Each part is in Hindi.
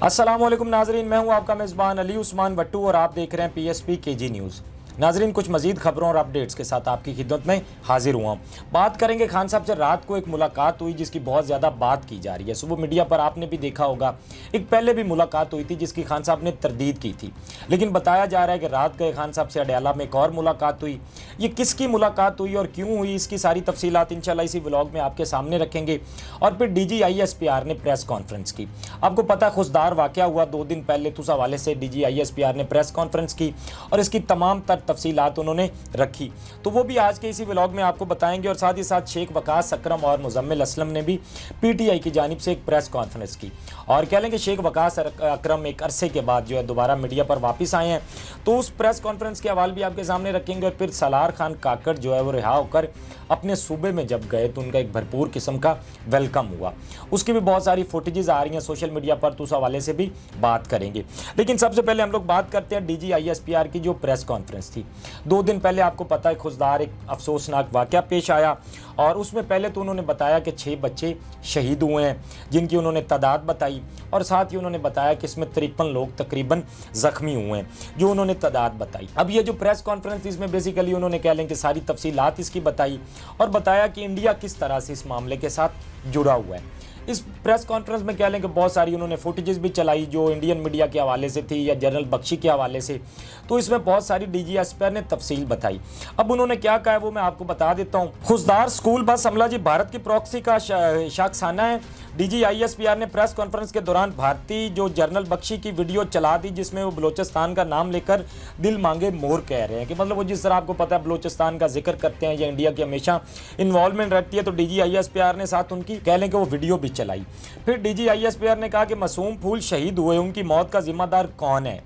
अस्सलाम वालेकुम नाजरीन, मैं हूं आपका मेज़बान अली उस्मान भट्टू और आप देख रहे हैं पीएसपी केजी न्यूज़। नाजरीन, कुछ मजीद खबरों और अपडेट्स के साथ आपकी खिदमत में हाजिर हुआ। बात करेंगे खान साहब से। रात को एक मुलाकात हुई जिसकी बहुत ज़्यादा बात की जा रही है। सुबह मीडिया पर आपने भी देखा होगा, एक पहले भी मुलाकात हुई थी जिसकी खान साहब ने तरदीद की थी, लेकिन बताया जा रहा है कि रात गए खान साहब से अडयाला में एक और मुलाकात हुई। ये किसकी मुलाकात हुई और क्यों हुई, इसकी सारी तफसीलात इंशाल्लाह इसी व्लॉग में आपके सामने रखेंगे। और फिर DGISPR ने प्रेस कॉन्फ्रेंस की। आपको पता है खुशदार वाक़या हुआ 2 दिन पहले, तो उस हवाले से DGISPR ने प्रेस कॉन्फ्रेंस की और इसकी तमाम तर तफसीलात उन्होंने रखी, तो वो भी आज के इसी व्लॉग में आपको बताएंगे। और साथ ही साथ शेख वकास अकरम और मुजम्मिल असलम ने भी PTI की जानिब से एक प्रेस कॉन्फ्रेंस की और कह लें कि शेख वकास अकरम एक अरसे के बाद जो है दोबारा मीडिया पर वापस आए हैं, तो उस प्रेस कॉन्फ्रेंस के हवाले भी आपके सामने रखेंगे। और फिर सलार खान काकड़ जो है वो रिहा होकर अपने सूबे में जब गए तो उनका एक भरपूर किस्म का वेलकम हुआ। उसकी भी बहुत सारी फुटेजेस आ रही हैं सोशल मीडिया पर, तो उस हवाले से भी बात करेंगे। लेकिन सबसे पहले हम लोग बात करते हैं DGISPR की जो प्रेस कॉन्फ्रेंस थी। 2 दिन पहले आपको पता है खुशदार एक अफसोसनाक वाक़या पेश आया और उसमें पहले तो उन्होंने बताया कि 6 बच्चे शहीद हुए हैं जिनकी उन्होंने तादाद बताई, और साथ ही उन्होंने बताया कि इसमें 53 लोग तकरीबन ज़ख्मी हुए हैं जो उन्होंने तादाद बताई। अब ये जो प्रेस कॉन्फ्रेंस थी इसमें बेसिकली उन्होंने कह लें कि सारी तफसीलात इसकी बताई और बताया कि इंडिया किस तरह से इस मामले के साथ जुड़ा हुआ है। इस प्रेस कॉन्फ्रेंस में कह लें कि बहुत सारी उन्होंने फुटेजेस भी चलाई जो इंडियन मीडिया के हवाले से थी या जनरल बख्शी के हवाले से, तो इसमें बहुत सारी DGISPR ने तफसील बताई। अब उन्होंने क्या कहा है वो मैं आपको बता देता हूँ। खुशदार स्कूल बस हमला जी भारत की प्रॉक्सी का शाखसाना है। DGISPR ने प्रेस कॉन्फ्रेंस के दौरान भारतीय जो जनरल बख्शी की वीडियो चला दी जिसमें वो बलोचिस्तान का नाम लेकर दिल मांगे मोर कह रहे हैं कि मतलब वो जिस तरह आपको पता है बलोचिस्तान का जिक्र करते हैं या इंडिया की हमेशा इन्वॉल्वमेंट रहती है, तो DGISPR ने साथ उनकी कह लें कि वो वीडियो भी चलाई। फिर DGISPR ने कहा कि मासूम फूल शहीद हुए, उनकी मौत का जिम्मेदार कौन है।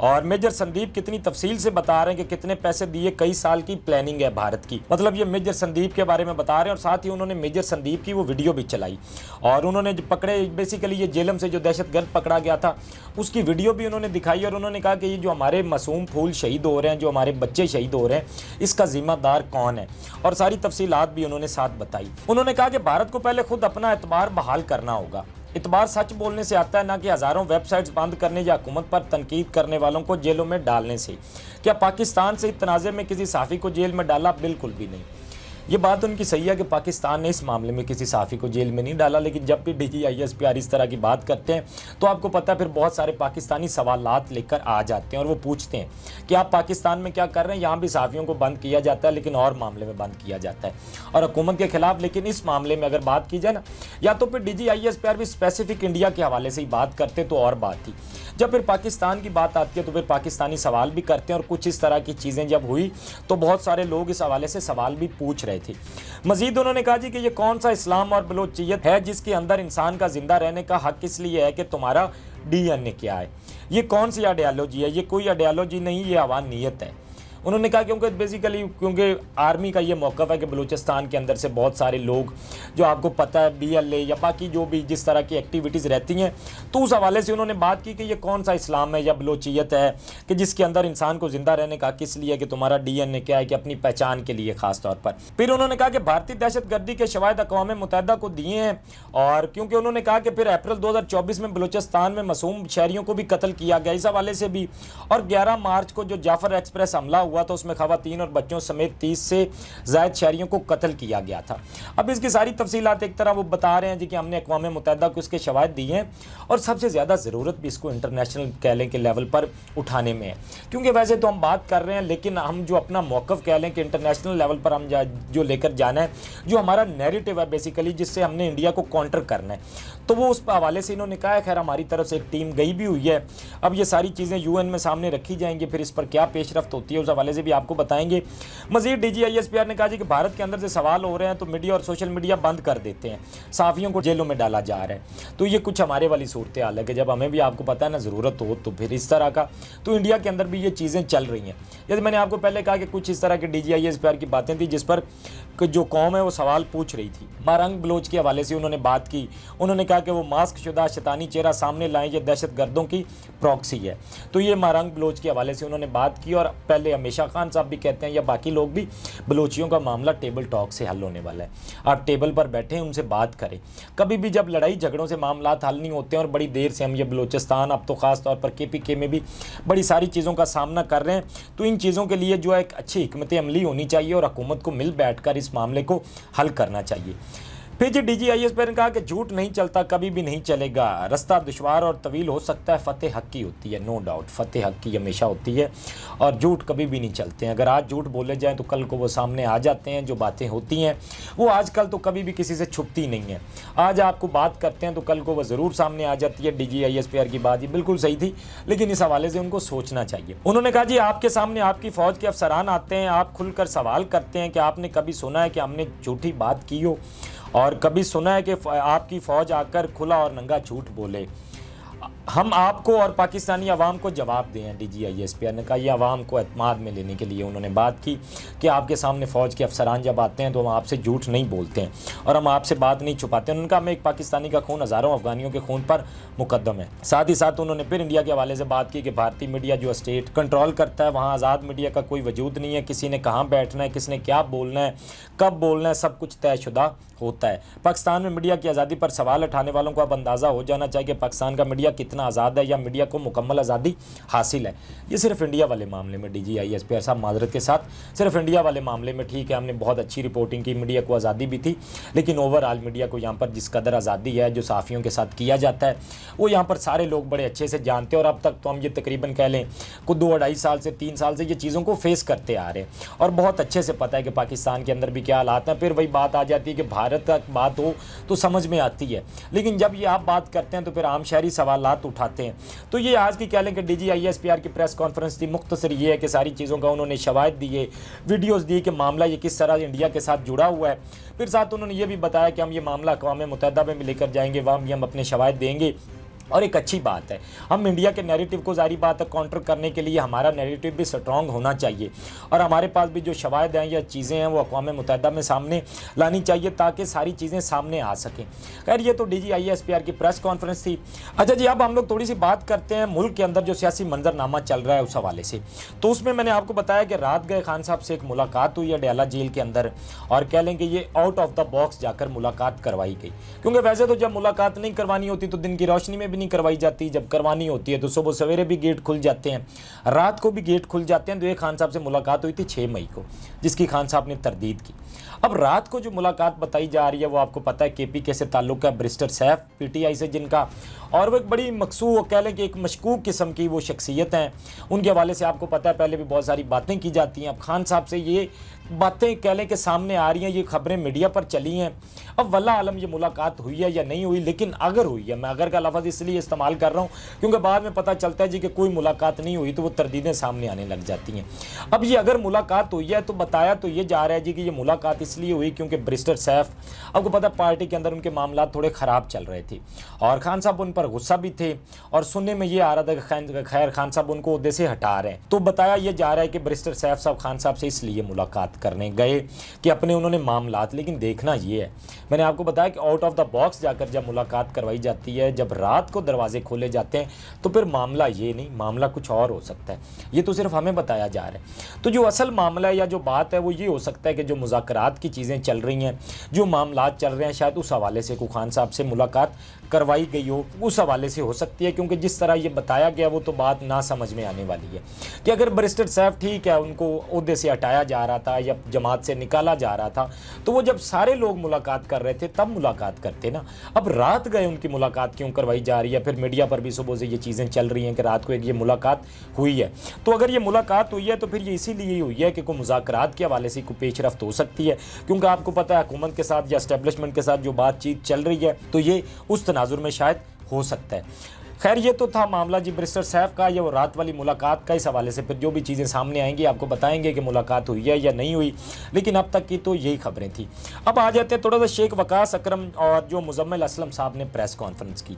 और मेजर संदीप कितनी तफसील से बता रहे हैं कि कितने पैसे दिए, कई साल की प्लानिंग है भारत की, मतलब ये मेजर संदीप के बारे में बता रहे हैं। और साथ ही उन्होंने मेजर संदीप की वो वीडियो भी चलाई और उन्होंने जो पकड़े बेसिकली ये जेलम से जो दहशतगर्द पकड़ा गया था उसकी वीडियो भी उन्होंने दिखाई। और उन्होंने कहा कि ये जो हमारे मासूम फूल शहीद हो रहे हैं, जो हमारे बच्चे शहीद हो रहे हैं, इसका जिम्मेदार कौन है और सारी तफसीलात भी उन्होंने साथ बताई। उन्होंने कहा कि भारत को पहले खुद अपना एतबार बहाल करना होगा। इतबार सच बोलने से आता है, ना कि हज़ारों वेबसाइट्स बंद करने या हुकूमत पर तनकीद करने वालों को जेलों में डालने से। क्या पाकिस्तान से तनाज़े में किसी सहाफ़ी को जेल में डाला? बिल्कुल भी नहीं। ये बात उनकी सही है कि पाकिस्तान ने इस मामले में किसी सहाफ़ी को जेल में नहीं डाला, लेकिन जब भी DGISPR इस तरह की बात करते हैं तो आपको पता है फिर बहुत सारे पाकिस्तानी सवालात लेकर आ जाते हैं और वो पूछते हैं कि आप पाकिस्तान में क्या कर रहे हैं। यहाँ भी सहाफ़ियों को बंद किया जाता है लेकिन और मामले में बंद किया जाता है और हुकूमत के खिलाफ। लेकिन इस मामले में अगर बात की जाए ना, या तो फिर DGISPR भी स्पेसिफिक इंडिया के हवाले से ही बात करते तो और बात थी। जब फिर पाकिस्तान की बात आती है तो फिर पाकिस्तानी सवाल भी करते हैं और कुछ इस तरह की चीज़ें जब हुई तो बहुत सारे लोग इस हवाले से सवाल भी पूछ रहे थे। मजीद उन्होंने कहा जी कि ये कौन सा इस्लाम और बलोचियत है जिसके अंदर इंसान का जिंदा रहने का हक इसलिए है कि तुम्हारा DNA क्या है। ये कौन सी आइडियालॉजी है? ये कोई आइडियालॉजी नहीं, ये अवानियत है। उन्होंने कहा क्योंकि आर्मी का ये मौक़िफ़ है कि बलूचिस्तान के अंदर से बहुत सारे लोग जो आपको पता है BLA या बाकी जो भी जिस तरह की एक्टिविटीज़ रहती हैं, तो उस हवाले से उन्होंने बात की कि ये कौन सा इस्लाम है या बलोचियत है कि जिसके अंदर इंसान को ज़िंदा रहने का किस लिए कि तुम्हारा DNA क्या है, कि अपनी पहचान के लिए ख़ास तौर पर। फिर उन्होंने कहा कि भारतीय दहशतगर्दी के शवाहिद अक़वाम मुत्तहिदा को दिए हैं, और क्योंकि उन्होंने कहा कि फिर अप्रैल 2024 में बलूचिस्तान में मासूम शहरियों को भी कत्ल किया गया इस हवाले से भी। और 11 मार्च को जो जाफ़र एक्सप्रेस हमला हुआ तो उसमें ख़वातीन और बच्चों समेत 30 से ज़ायद शहरियों को कत्ल किया गया था। अब इसकी सारी तफसीलात एक तरह वो बता रहे हैं जी कि हमने अक़वाम मुत्तहिदा को इसके शवाहिद दिए हैं और सबसे ज़्यादा ज़रूरत भी इसको इंटरनेशनल कह लें के लेवल पर उठाने में है। क्योंकि वैसे तो हम बात कर रहे हैं लेकिन हम जो अपना मौक़िफ़ कह लें कि इंटरनेशनल लेवल पर हम जो लेकर जाना है, जो हमारा नैरेटिव है बेसिकली जिससे हमने इंडिया को काउंटर करना है, तो वो उस हवाले से इन्होंने कहा है। खैर हमारी तरफ से एक टीम गई भी हुई है। अब ये सारी चीज़ें UN में सामने रखी जाएंगी, फिर इस पर क्या पेशरफ्त होती है उस हवाले से भी आपको बताएंगे। मजीद DGISPR ने कहा जी कि भारत के अंदर से सवाल हो रहे हैं तो मीडिया और सोशल मीडिया बंद कर देते हैं, सहाफ़ियों को जेलों में डाला जा रहा है। तो ये कुछ हमारे वाली सूरत हाल है कि जब हमें भी आपको पता है ना ज़रूरत हो तो फिर इस तरह का, तो इंडिया के अंदर भी ये चीज़ें चल रही हैं। जैसे मैंने आपको पहले कहा कि कुछ इस तरह के DGISPR की बातें थी जिस पर जो कौम है वो सवाल पूछ रही थी। मारंग बलोच के हवाले से उन्होंने बात की। उन्होंने कहा कि वो मास्क शुदा शैतानी चेहरा सामने लाएं, ये दहशत गर्दों की प्रॉक्सी है। तो ये मारंग बलोच के हवाले से उन्होंने बात की और पहले हमेशा खान साहब भी कहते हैं या बाकी लोग भी, बलोचियों का मामला टेबल टॉक से हल होने वाला है। आप टेबल पर बैठें, उनसे बात करें। कभी भी जब लड़ाई झगड़ों से मामला हल नहीं होते हैं, और बड़ी देर से हम ये बलूचिस्तान, अब तो ख़ास तौर पर KPK में भी बड़ी सारी चीज़ों का सामना कर रहे हैं, तो इन चीज़ों के लिए जो है एक अच्छी हिकमत अमली होनी चाहिए और हुकूमत को मिल बैठकर इस मामले को हल करना चाहिए। फिर जी DGISP ने कहा कि झूठ नहीं चलता, कभी भी नहीं चलेगा, रास्ता दुश्वार और तवील हो सकता है, फतेह हक की होती है, नो डाउट फतेह हक की हमेशा होती है, और झूठ कभी भी नहीं चलते हैं। अगर आज झूठ बोले जाएं तो कल को वो सामने आ जाते हैं। जो बातें होती हैं वो आजकल तो कभी भी किसी से छुपती नहीं है। आज आपको बात करते हैं तो कल को वो ज़रूर सामने आ जाती है। DGISP की बात ये बिल्कुल सही थी, लेकिन इस हवाले से उनको सोचना चाहिए। उन्होंने कहा जी आपके सामने आपकी फ़ौज के अफसरान आते हैं, आप खुलकर सवाल करते हैं कि आपने कभी सुना है कि हमने झूठी बात की हो, और कभी सुना है कि आपकी फ़ौज आकर खुला और नंगा झूठ बोले। हम आपको और पाकिस्तानी अवाम को जवाब दें। DGISP ने कहा, यह अवाम को एतमाद में लेने के लिए उन्होंने बात की कि आपके सामने फ़ौज के अफसरान जब आते हैं तो हम आपसे झूठ नहीं बोलते हैं और हम आपसे बात नहीं छुपाते हैं। उन्होंने कहा, मैं एक पाकिस्तानी का खून हज़ारों अफगानियों के खून पर मुकद्दम है। साथ ही साथ उन्होंने फिर इंडिया के हवाले से बात की कि भारतीय मीडिया जो स्टेट कंट्रोल करता है, वहाँ आज़ाद मीडिया का कोई वजूद नहीं है। किसी ने कहाँ बैठना है, किसने क्या बोलना है, कब बोलना है, सब कुछ तयशुदा होता है। पाकिस्तान में मीडिया की आज़ादी पर सवाल उठाने वालों को अब अंदाज़ा हो जाना चाहिए कि पाकिस्तान का मीडिया कितना आज़ाद है या मीडिया को मुकम्मल आज़ादी हासिल है। ये सिर्फ इंडिया वाले मामले में DGISP साहब माजरत के साथ सिर्फ इंडिया वाले मामले में ठीक है, हमने बहुत अच्छी रिपोर्टिंग की, मीडिया को आज़ादी भी थी, लेकिन ओवरऑल मीडिया को यहाँ पर जिस कदर आज़ादी है जो सहाफ़ियों के साथ किया जाता है वो यहाँ पर सारे लोग बड़े अच्छे से जानते हैं। और अब तक तो हम ये तकरीबन कह लें को 2-2.5 साल से 3 साल से ये चीज़ों को फेस करते आ रहे हैं और बहुत अच्छे से पता है कि पाकिस्तान के अंदर भी क्या हालात हैं। फिर वही बात आ जाती है कि भारत तक बात हो तो समझ में आती है, लेकिन जब ये आप बात करते हैं तो फिर आम शहरी सवालात उठाते हैं। तो ये आज की कह लें कि DGISP की प्रेस कॉन्फ्रेंस थी। मुख्तसर ये है कि सारी चीज़ों का उन्होंने शवाहिद दिए, वीडियोस दिए कि मामला ये किस तरह इंडिया के साथ जुड़ा हुआ है। फिर साथ उन्होंने ये भी बताया कि हम ये मामला अक़वाम मुत्तहिदा में लेकर जाएंगे, वहाँ भी हम अपने शवाहिद देंगे। और एक अच्छी बात है, हम इंडिया के नैरेटिव को ज़ाहिर बात है काउंटर करने के लिए हमारा नैरेटिव भी स्ट्रॉन्ग होना चाहिए और हमारे पास भी जो शवाहिद हैं या चीज़ें हैं वो अक़वाम मुत्तहिदा में सामने लानी चाहिए ताकि सारी चीज़ें सामने आ सकें। खैर ये तो DGISP की प्रेस कॉन्फ्रेंस थी। अच्छा जी, अब हम लोग थोड़ी सी बात करते हैं मुल्क के अंदर जो सियासी मंजरनामा चल रहा है उस हवाले से। तो उसमें मैंने आपको बताया कि रात गए खान साहब से एक मुलाकात हुई है अडयाला जेल के अंदर, और कह लें कि ये आउट ऑफ द बॉक्स जाकर मुलाकात करवाई गई, क्योंकि वैसे तो जब मुलाकात नहीं करवानी होती तो दिन की रोशनी में भी नहीं करवाई जाती, जब करवानी होती है तो सुबह सवेरे भी गेट खुल जाते हैं, रात को भी गेट खुल जाते हैं। तो ये खान साहब से मुलाकात हुई थी 6 मई को, जिसकी खान साहब ने तरदीद की। अब रात को जो मुलाकात बताई जा रही है वो आपको पता है KPK से ताल्लुक़ है, बैरिस्टर सैफ PTI से जिनका, और वो एक बड़ी मकसूद कह लें कि एक मशकूक किस्म की वो शख्सियत हैं। उनके हवाले से आपको पता है पहले भी बहुत सारी बातें की जाती हैं। अब खान साहब से ये बातें कह लें कि सामने आ रही हैं, ये खबरें मीडिया पर चली हैं। अब वल्लाह आलम ये मुलाकात हुई है या नहीं हुई, लेकिन अगर हुई है, मैं अगर का लफ्ज़ इसलिए इस्तेमाल कर रहा हूँ क्योंकि बाद में पता चलता है जी कि कोई मुलाकात नहीं हुई तो वो तरदीदें सामने आने लग जाती हैं। अब ये अगर मुलाकात हुई है तो बताया तो ये जा रहा है जी कि ये मुलाकात इसलिए हुई क्योंकि बैरिस्टर सैफ, आपको पता है पार्टी के अंदर उनके मामला थोड़े ख़राब चल रहे थे और खान साहब उन पर गुस्सा भी थे, और सुनने में ये आ रहा था कि खैर खान साहब उनको ओहदे से हटा रहे हैं। तो बताया ये जा रहा है कि बैरिस्टर सैफ साहब खान साहब से इसलिए मुलाकात करने गए कि अपने उन्होंने मामलात, लेकिन देखना ये है, मैंने आपको बताया कि आउट ऑफ द बॉक्स जाकर जब मुलाकात करवाई जाती है, जब रात को दरवाजे खोले जाते हैं तो फिर मामला ये नहीं, मामला कुछ और हो सकता है। ये तो सिर्फ हमें बताया जा रहा है। तो जो असल मामला है या जो बात है वो ये हो सकता है कि जो मुज़ाकरात की चीज़ें चल रही हैं, जो मामलात चल रहे हैं, शायद उस हवाले से को खान साहब से मुलाकात करवाई गई हो, उस हवाले से हो सकती है। क्योंकि जिस तरह ये बताया गया वो तो बात ना समझ में आने वाली है कि अगर बैरिस्टर सैफ ठीक है उनको ओहदे से हटाया जा रहा था या जमात से निकाला जा रहा था तो वो जब सारे लोग मुलाकात कर रहे थे तब मुलाकात करते ना। अब रात गए उनकी मुलाकात क्यों करवाई जा रही है? फिर मीडिया पर भी सुबह से ये चीज़ें चल रही हैं कि रात को एक ये मुलाकात हुई है। तो अगर ये मुलाकात हुई है तो फिर ये इसीलिए हुई है कि कोई मुज़ाकरात के हवाले से कोई पेशरफ्त हो सकती है, क्योंकि आपको पता है हुकूमत के साथ या एस्टेब्लिशमेंट के साथ जो बातचीत चल रही है तो ये उस तनाजुर में शायद हो सकता है। खैर ये तो था मामला जी बैरिस्टर सैफ का, ये वो रात वाली मुलाकात का। इस हवाले से फिर जो भी चीज़ें सामने आएंगी आपको बताएंगे कि मुलाकात हुई है या नहीं हुई, लेकिन अब तक की तो यही खबरें थी। अब आ जाते हैं थोड़ा सा शेख वकास अकरम और जो मुजम्मिल असलम साहब ने प्रेस कॉन्फ्रेंस की।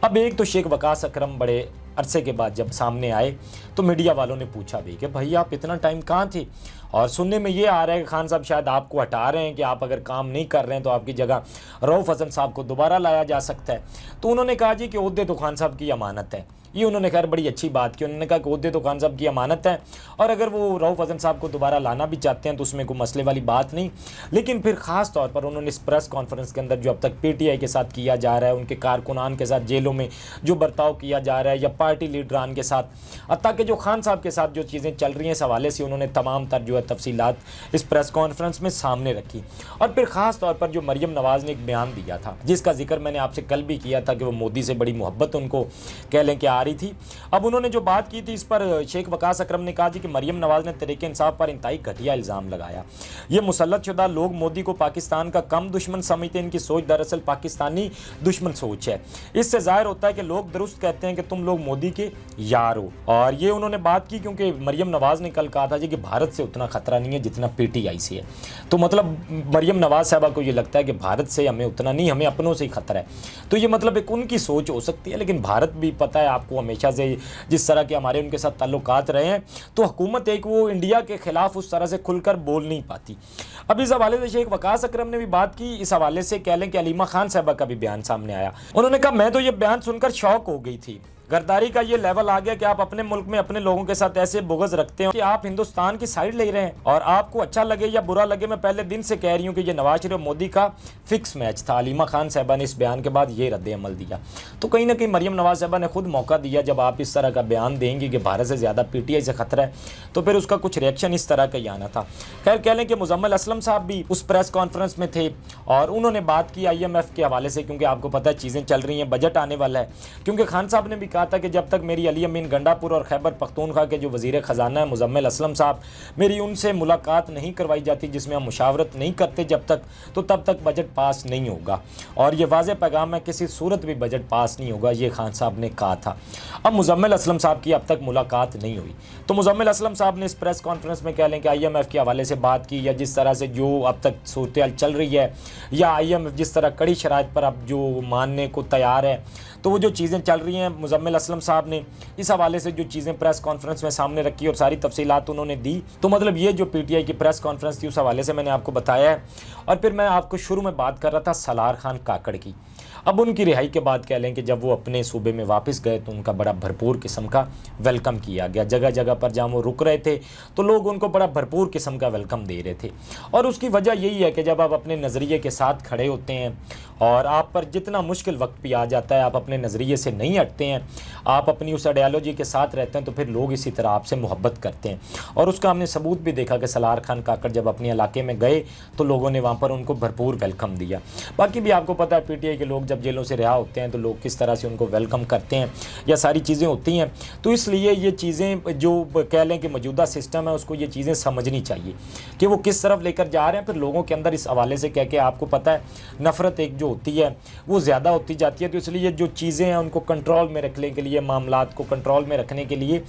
अब एक तो शेख वकास अकरम बड़े अरसे के बाद जब सामने आए तो मीडिया वालों ने पूछा भी कि भाई आप इतना टाइम कहाँ थे, और सुनने में ये आ रहा है कि खान साहब शायद आपको हटा रहे हैं कि आप अगर काम नहीं कर रहे हैं तो आपकी जगह रऊफ़ हसन साहब को दोबारा लाया जा सकता है। तो उन्होंने कहा जी कि ओहदे तो खान साहब की अमानत है, ये उन्होंने खैर बड़ी अच्छी बात की। उन्होंने कहा कि ओहदे तो खान साहब की अमानत है और अगर वो रऊफ़ हसन साहब को दोबारा लाना भी चाहते हैं तो उसमें कोई मसले वाली बात नहीं। लेकिन फिर ख़ास तौर पर उन्होंने इस प्रेस कॉन्फ्रेंस के अंदर जो अब तक पीटीआई के साथ किया जा रहा है, उनके कारकुनान के साथ जेलों में जो बर्ताव किया जा रहा है या पार्टी लीडरान के साथ, हत्ता कि जो खान साहब के साथ जो चीज़ें चल रही हैं, इस हवाले से उन्होंने तमाम तर जो है तफसीलात इस प्रेस कॉन्फ्रेंस में सामने रखी। और फिर ख़ास तौर पर जो मरियम नवाज़ ने एक बयान दिया था जिसका जिक्र मैंने आपसे कल भी किया था कि वो मोदी से बड़ी मोहब्बत उनको कह लें कि आ रही थी। अब उन्होंने जो बात की थी इस पर शेख वकास अकरम ने कहा जी कि मरियम नवाज़ ने तहरीक इंसाफ पर इंतहाई घटिया इल्ज़ाम लगाया। ये मुसल्लतशुदा लोग मोदी को पाकिस्तान का कम दुश्मन समझते हैं। इनकी सोच दरअसल पाकिस्तानी दुश्मन सोच है। इससे जाहिर होता है कि लोग दुरुस्त कहते हैं कि तुम लोग मोदी के यार हो। और ये उन्होंने बात की क्योंकि मरियम नवाज़ ने कल कहा था जी कि भारत से उतना खतरा नहीं है जितना पीटीआई से है। तो मतलब मरियम नवाज़ साहबा को ये लगता है कि भारत से हमें उतना नहीं, हमें अपनों से ही खतरा है। तो ये मतलब एक उनकी सोच हो सकती है। लेकिन भारत भी पता है आपको हमेशा से जिस तरह के हमारे उनके साथ ताल्लुकात रहे हैं, तो हुकूमत एक वो इंडिया के खिलाफ उस तरह से खुलकर बोल नहीं पाती। अब इस हवाले से शेख वकास अकरम ने भी बात की। इस हवाले से कह लें कि अलीमा खान साहबा का भी बयान सामने आया। उन्होंने कहा मैं तो ये बयान सुनकर शौक हो गई थी। गद्दारी का ये लेवल आ गया कि आप अपने मुल्क में अपने लोगों के साथ ऐसे बुग़्ज़ रखते हो कि आप हिंदुस्तान की साइड ले रहे हैं। और आपको अच्छा लगे या बुरा लगे, मैं पहले दिन से कह रही हूँ कि ये नवाज शरीफ मोदी का फिक्स मैच था। अलीमा खान साहबा ने इस बयान के बाद ये रद्द अमल दिया। तो कहीं ना कहीं मरियम नवाज साहबा ने खुद मौका दिया, जब आप इस तरह का बयान देंगे कि भारत से ज़्यादा पीटीआई से खतरा है, तो फिर उसका कुछ रिएक्शन इस तरह का ही आना था। खैर कह लें कि मुजम्मिल असलम साहब भी उस प्रेस कॉन्फ्रेंस में थे और उन्होंने बात की IMF के हवाले से, क्योंकि आपको पता है चीज़ें चल रही हैं, बजट आने वाला है। क्योंकि खान साहब ने भी कहा था कि जब तक मेरी अली अमीन गंडापुर और खैबर पख्तूनख्वा के जो वज़ीर ख़जाना है मुजम्मिल असलम साहब, मेरी उनसे मुलाकात नहीं करवाई जाती जिसमें हम मुशावरत नहीं करते जब तक, तो तब तक बजट पास नहीं होगा। और ये वाज़ेह पैगाम है, किसी सूरत भी बजट पास नहीं होगा, ये खान साहब ने कहा था। अब मुजम्मिल असलम साहब की अब तक मुलाकात नहीं हुई, तो मुजम्मिल असलम साहब ने इस प्रेस कॉन्फ्रेंस में कह लें कि IMF के हवाले से बात की, या जिस तरह से जो अब तक सूरत चल रही है, या IMF जिस तरह कड़ी शराइत पर अब जो मानने को तैयार है, तो वो जो चीज़ें चल रही हैं, मुजम्मिल असलम साहब ने इस हवाले से जो चीज़ें प्रेस कॉन्फ्रेंस में सामने रखी और सारी तफसीलात उन्होंने दी। तो मतलब ये जो पीटीआई की प्रेस कॉन्फ्रेंस थी उस हवाले से मैंने आपको बताया है। और फिर मैं आपको शुरू में बात कर रहा था सलार खान काकड़ की। अब उनकी रिहाई के बाद कह लें कि जब वो अपने सूबे में वापस गए तो उनका बड़ा भरपूर किस्म का वेलकम किया गया। जगह जगह पर जहाँ वो रुक रहे थे तो लोग उनको बड़ा भरपूर किस्म का वेलकम दे रहे थे। और उसकी वजह यही है कि जब आप अपने नज़रिए के साथ खड़े होते हैं और आप पर जितना मुश्किल वक्त भी आ जाता है, आप अपने नज़रिए से नहीं हटते हैं, आप अपनी उस आइडियालॉजी के साथ रहते हैं, तो फिर लोग इसी तरह आपसे मोहब्बत करते हैं। और उसका हमने सबूत भी देखा कि सलार खान काकड़ जब अपने इलाके में गए तो लोगों ने वहाँ पर उनको भरपूर वेलकम दिया। बाकी भी आपको पता है पीटीआई के लोग जब जेलों से रिहा होते हैं तो लोग किस तरह से उनको वेलकम करते हैं, या सारी चीज़ें होती हैं। तो इसलिए ये चीज़ें जो कह लें कि मौजूदा सिस्टम है उसको ये चीज़ें समझनी चाहिए कि वो किस तरफ लेकर जा रहे हैं। फिर लोगों के अंदर इस हवाले से कह के आपको पता है नफ़रत एक जो होती है वो ज़्यादा होती जाती है। तो इसलिए जो चीज़ें हैं उनको कंट्रोल में रखने के लिए, मामलात को कंट्रोल में रखने के लिए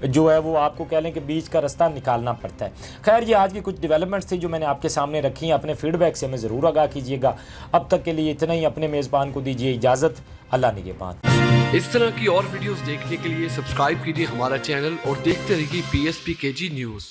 जो है वो आपको कह लें कि बीच का रास्ता निकालना पड़ता है। खैर ये आज की कुछ डेवलपमेंट्स थी जो मैंने आपके सामने रखी हैं। अपने फीडबैक से हमें ज़रूर आगाह कीजिएगा। अब तक के लिए इतना ही। अपने मेज़बान को दीजिए इजाज़त। अल्लाह निगहबान। इस तरह की और वीडियोस देखने के लिए सब्सक्राइब कीजिए हमारा चैनल और देखते रहिए PSPKG न्यूज़।